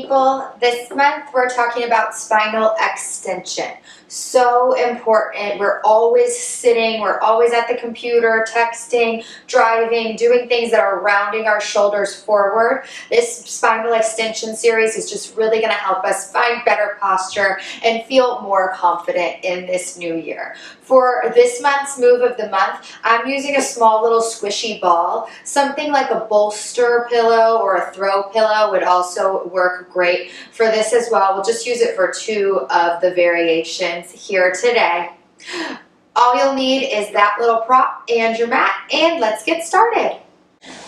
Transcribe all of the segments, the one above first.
people. This month we're talking about spinal extension. So important. We're always sitting, we're always at the computer, texting, driving, doing things that are rounding our shoulders forward. This spinal extension series is just really going to help us find better posture and feel more confident in this new year. For this month's move of the month, I'm using a small little squishy ball. Something like a bolster pillow or a throw pillow would also work great for this as well. We'll just use it for 2 of the variations here today. All you'll need is that little prop and your mat, and let's get started.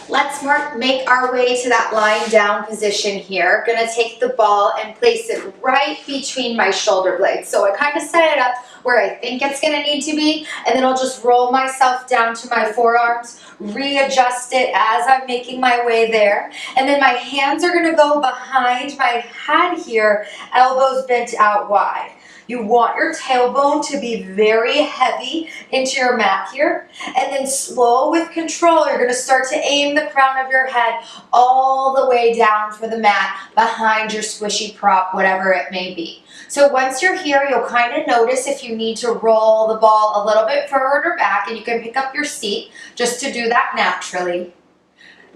Let's make our way to that lying down position here. Gonna take the ball and place it right between my shoulder blades. So I kind of set it up where I think it's gonna need to be, and then I'll just roll myself down to my forearms, readjust it as I'm making my way there. And then my hands are gonna go behind my head here, elbows bent out wide. You want your tailbone to be very heavy into your mat here, and then slow with control, you're gonna start to aim the crown of your head all the way down for the mat behind your squishy prop, whatever it may be. So once you're here, you'll kind of notice if you need to roll the ball a little bit forward or back, and you can pick up your seat just to do that naturally.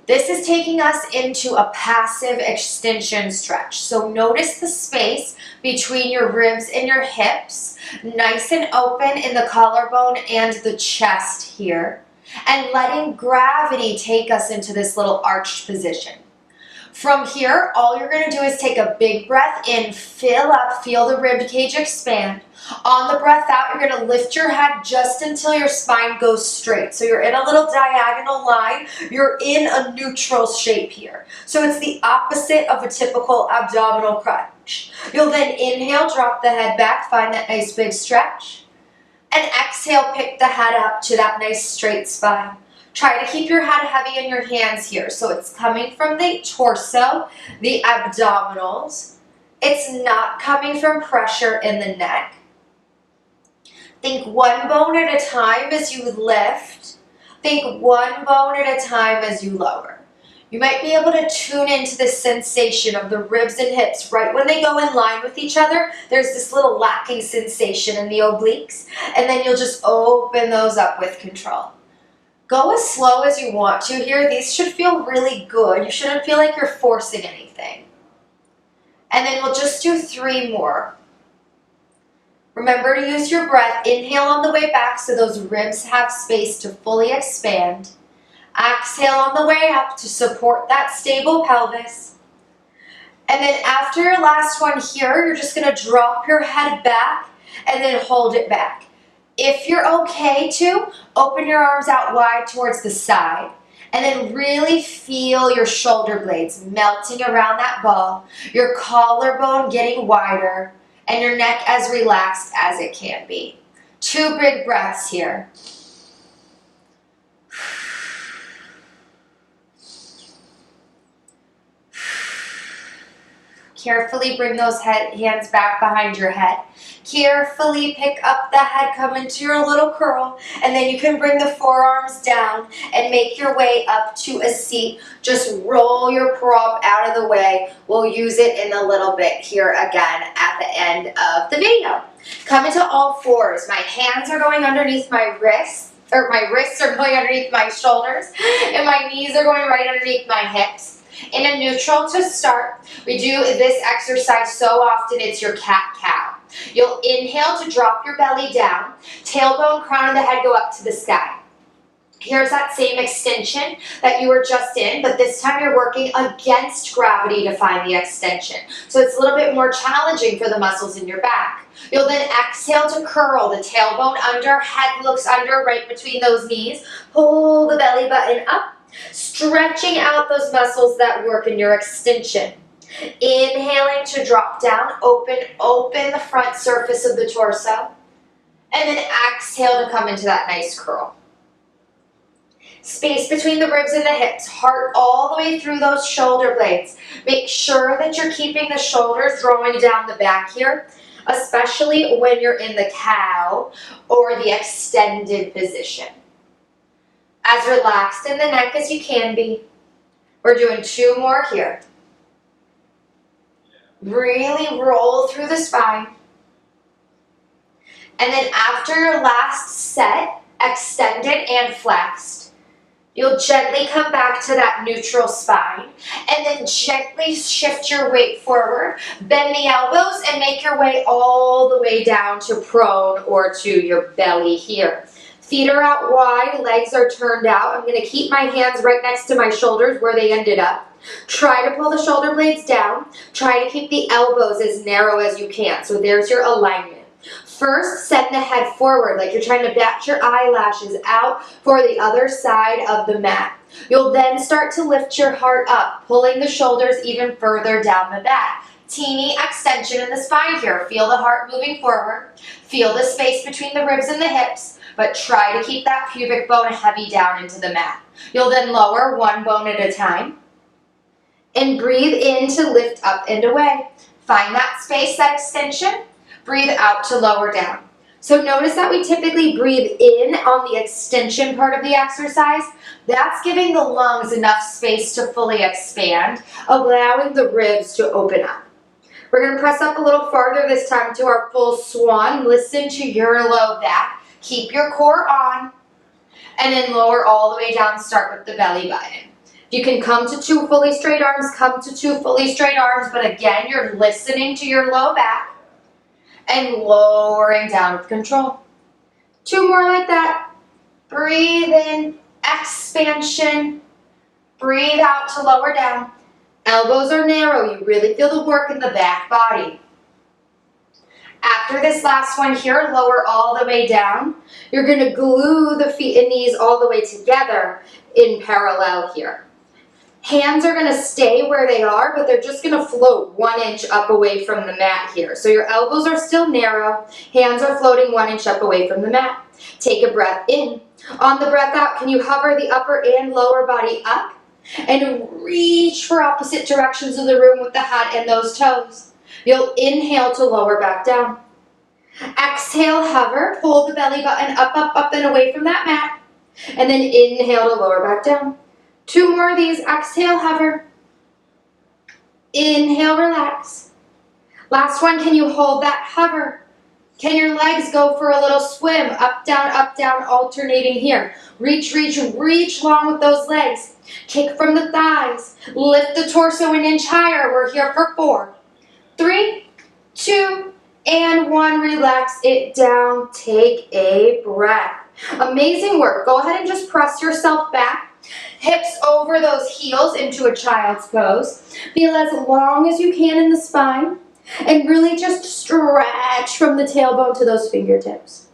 This is taking us into a passive extension stretch. So notice the space between your ribs and your hips, nice and open in the collarbone and the chest here, and letting gravity take us into this little arched position. From here, all you're gonna do is take a big breath in, fill up, feel the rib cage expand. On the breath out, you're gonna lift your head just until your spine goes straight. So you're in a little diagonal line. You're in a neutral shape here. So it's the opposite of a typical abdominal crunch. You'll then inhale, drop the head back, find that nice big stretch. And exhale, pick the head up to that nice straight spine. Try to keep your head heavy in your hands here. So it's coming from the torso, the abdominals. It's not coming from pressure in the neck. Think one bone at a time as you lift. Think one bone at a time as you lower. You might be able to tune into the sensation of the ribs and hips right when they go in line with each other. There's this little lacking sensation in the obliques, and then you'll just open those up with control. Go as slow as you want to here. These should feel really good. You shouldn't feel like you're forcing anything. And then we'll just do 3 more. Remember to use your breath. Inhale on the way back so those ribs have space to fully expand. Exhale on the way up to support that stable pelvis. And then after your last one here, you're just gonna drop your head back and then hold it back. If you're okay to, open your arms out wide towards the side and then really feel your shoulder blades melting around that ball, your collarbone getting wider, and your neck as relaxed as it can be. 2 big breaths here. Carefully bring those hands back behind your head. Carefully pick up the head, come into your little curl, and then you can bring the forearms down and make your way up to a seat. Just roll your prop out of the way. We'll use it in a little bit here again at the end of the video. Come into all fours. My hands are going underneath my wrists, or my wrists are going underneath my shoulders, and my knees are going right underneath my hips. In a neutral to start, we do this exercise so often, it's your cat-cow. You'll inhale to drop your belly down, tailbone, crown of the head go up to the sky. Here's that same extension that you were just in, but this time you're working against gravity to find the extension. So it's a little bit more challenging for the muscles in your back. You'll then exhale to curl, the tailbone under, head looks under, right between those knees. Pull the belly button up. Stretching out those muscles that work in your extension. Inhaling to drop down, open the front surface of the torso. And then exhale to come into that nice curl. Space between the ribs and the hips, heart all the way through those shoulder blades. Make sure that you're keeping the shoulders drawing down the back here, especially when you're in the cow or the extended position. As relaxed in the neck as you can be. We're doing 2 more here. Really roll through the spine. And then after your last set, extended and flexed, you'll gently come back to that neutral spine and then gently shift your weight forward. Bend the elbows and make your way all the way down to prone or to your belly here. Feet are out wide, legs are turned out. I'm going to keep my hands right next to my shoulders where they ended up. Try to pull the shoulder blades down. Try to keep the elbows as narrow as you can. So there's your alignment. First, send the head forward like you're trying to bat your eyelashes out for the other side of the mat. You'll then start to lift your heart up, pulling the shoulders even further down the back. Teeny extension in the spine here. Feel the heart moving forward. Feel the space between the ribs and the hips, but try to keep that pubic bone heavy down into the mat. You'll then lower one bone at a time and breathe in to lift up and away. Find that space, that extension. Breathe out to lower down. So notice that we typically breathe in on the extension part of the exercise. That's giving the lungs enough space to fully expand, allowing the ribs to open up. We're going to press up a little farther this time to our full swan. Listen to your low back. Keep your core on. And then lower all the way down. Start with the belly button. If you can come to 2 fully straight arms, come to 2 fully straight arms. But again, you're listening to your low back. And lowering down with control. 2 more like that. Breathe in, expansion. Breathe out to lower down. Elbows are narrow. You really feel the work in the back body. After this last one here, lower all the way down. You're going to glue the feet and knees all the way together in parallel here. Hands are going to stay where they are, but they're just going to float 1 inch up away from the mat here. So your elbows are still narrow. Hands are floating 1 inch up away from the mat. Take a breath in. On the breath out, can you hover the upper and lower body up? And reach for opposite directions of the room with the head and those toes. You'll inhale to lower back down. Exhale, hover. Pull the belly button up, up, up, and away from that mat. And then inhale to lower back down. 2 more of these. Exhale, hover. Inhale, relax. Last one, can you hold that hover? Can your legs go for a little swim? Up, down, alternating here. Reach, reach, reach long with those legs. Kick from the thighs. Lift the torso an inch higher. We're here for 4, 3, 2, and 1. Relax it down. Take a breath. Amazing work. Go ahead and just press yourself back. Hips over those heels into a child's pose. Feel as long as you can in the spine. And really just stretch from the tailbone to those fingertips.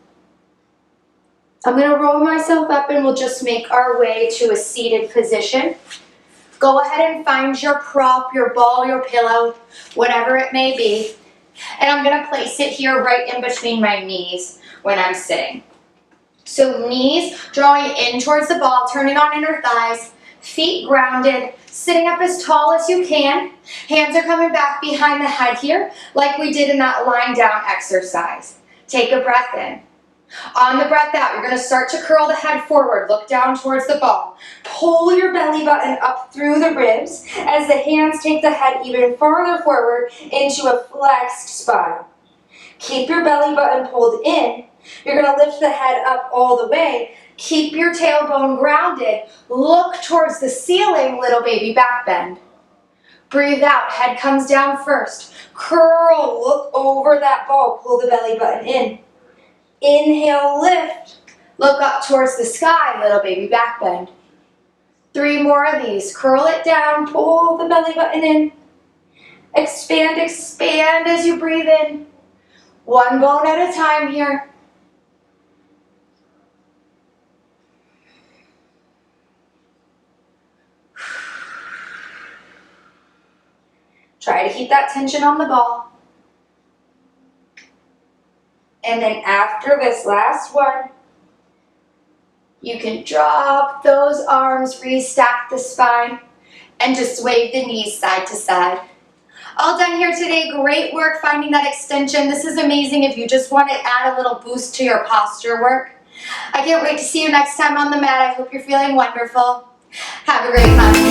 I'm going to roll myself up and we'll just make our way to a seated position. Go ahead and find your prop, your ball, your pillow, whatever it may be. And I'm going to place it here right in between my knees when I'm sitting. So knees drawing in towards the ball, turning on inner thighs, feet grounded, sitting up as tall as you can. Hands are coming back behind the head here, like we did in that lying down exercise. Take a breath in. On the breath out, you're going to start to curl the head forward, look down towards the ball. Pull your belly button up through the ribs as the hands take the head even farther forward into a flexed spine. Keep your belly button pulled in. You're going to lift the head up all the way. Keep your tailbone grounded. Look towards the ceiling, little baby back bend. Breathe out, head comes down first. Curl, look over that ball, pull the belly button in. Inhale, lift. Look up towards the sky, little baby back bend. 3 more of these. Curl it down, pull the belly button in. Expand, expand as you breathe in. 1 bone at a time here. Try to keep that tension on the ball. And then after this last one, you can drop those arms, restack the spine, and just wave the knees side to side. All done here today. Great work finding that extension. This is amazing if you just want to add a little boost to your posture work. I can't wait to see you next time on the mat. I hope you're feeling wonderful. Have a great time.